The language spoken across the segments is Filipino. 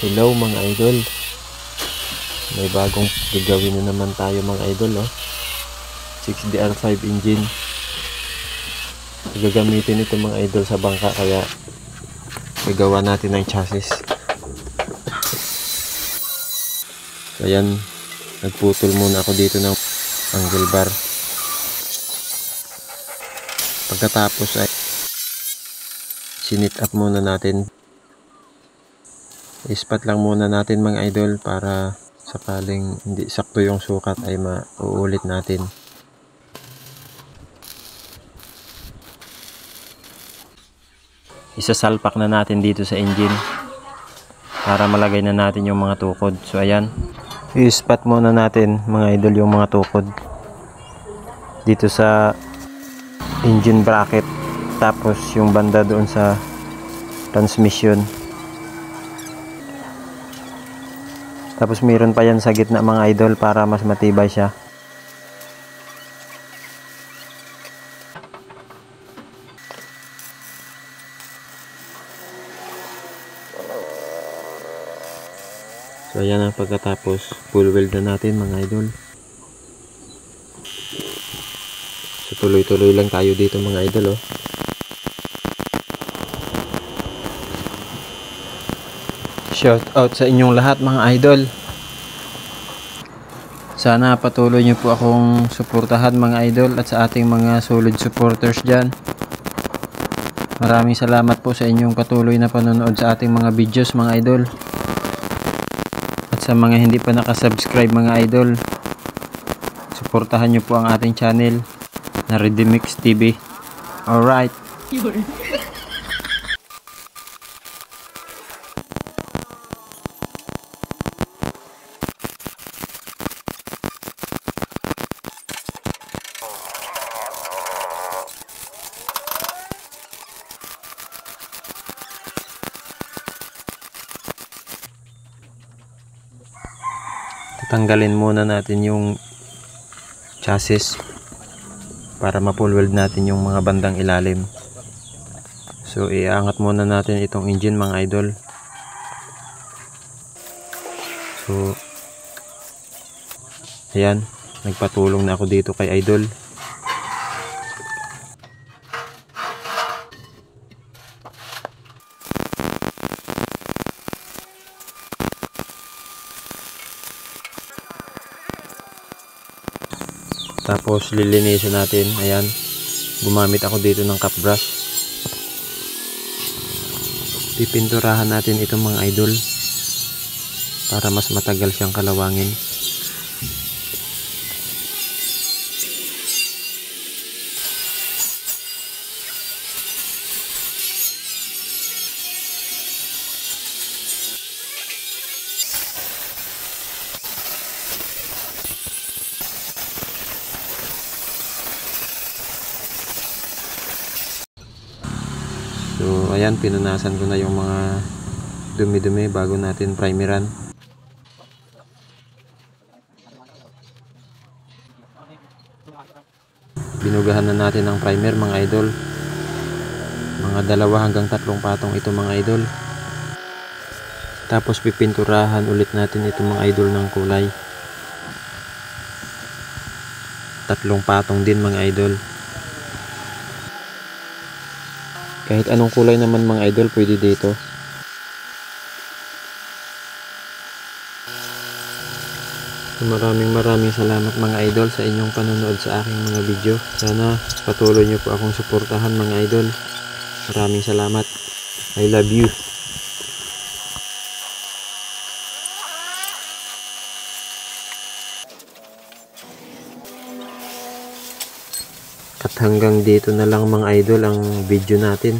Hello mga idol, may bagong gagawin na naman tayo mga idol, 6DR5 engine. Gagamitin ito mga idol sa bangka, kaya gagawa natin ng chassis. So ayan, nagputol muna ako dito ng angle bar. Pagkatapos ay sinit up muna natin. Ispat lang muna natin mga idol para sakaling hindi sakto yung sukat ay mauulit natin. Isasalpak na natin dito sa engine para malagay na natin yung mga tukod. So ayan, ispat muna natin mga idol yung mga tukod dito sa engine bracket, tapos yung banda doon sa transmission. Tapos mayroon pa yan sa gitna mga idol para mas matibay siya. So ayan ang pagkatapos, full weld na natin mga idol. So tuloy-tuloy lang tayo dito mga idol, Shout out sa inyong lahat mga idol. Sana patuloy nyo po akong suportahan mga idol, at sa ating mga solid supporters dyan. Maraming salamat po sa inyong patuloy na panonood sa ating mga videos mga idol. At sa mga hindi pa nakasubscribe mga idol, suportahan nyo po ang ating channel na Redimix TV. Alright. Tanggalin muna natin yung chassis para ma-full weld natin yung mga bandang ilalim. So iangat muna natin itong engine mga idol. So ayan, nagpatulong na ako dito kay idol. Tapos lilinisin natin. Ayan, gumamit ako dito ng cap brush. Pipinturahan natin itong mga idol para mas matagal siyang kalawangin. So ayan, pinunasan ko na yung mga dumi-dumi bago natin primeran. Binugahan na natin ng primer mga idol. Mga 2 hanggang 3 patong ito mga idol. Tapos pipinturahan ulit natin ito mga idol ng kulay. 3 patong din mga idol. Kahit anong kulay naman mga idol pwede dito. Maraming salamat mga idol sa inyong panonood sa aking mga video. Sana patuloy nyo po akong suportahan mga idol. Maraming salamat. I love you. At hanggang dito na lang mga idol ang video natin.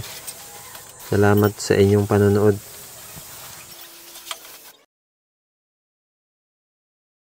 Salamat sa inyong panonood.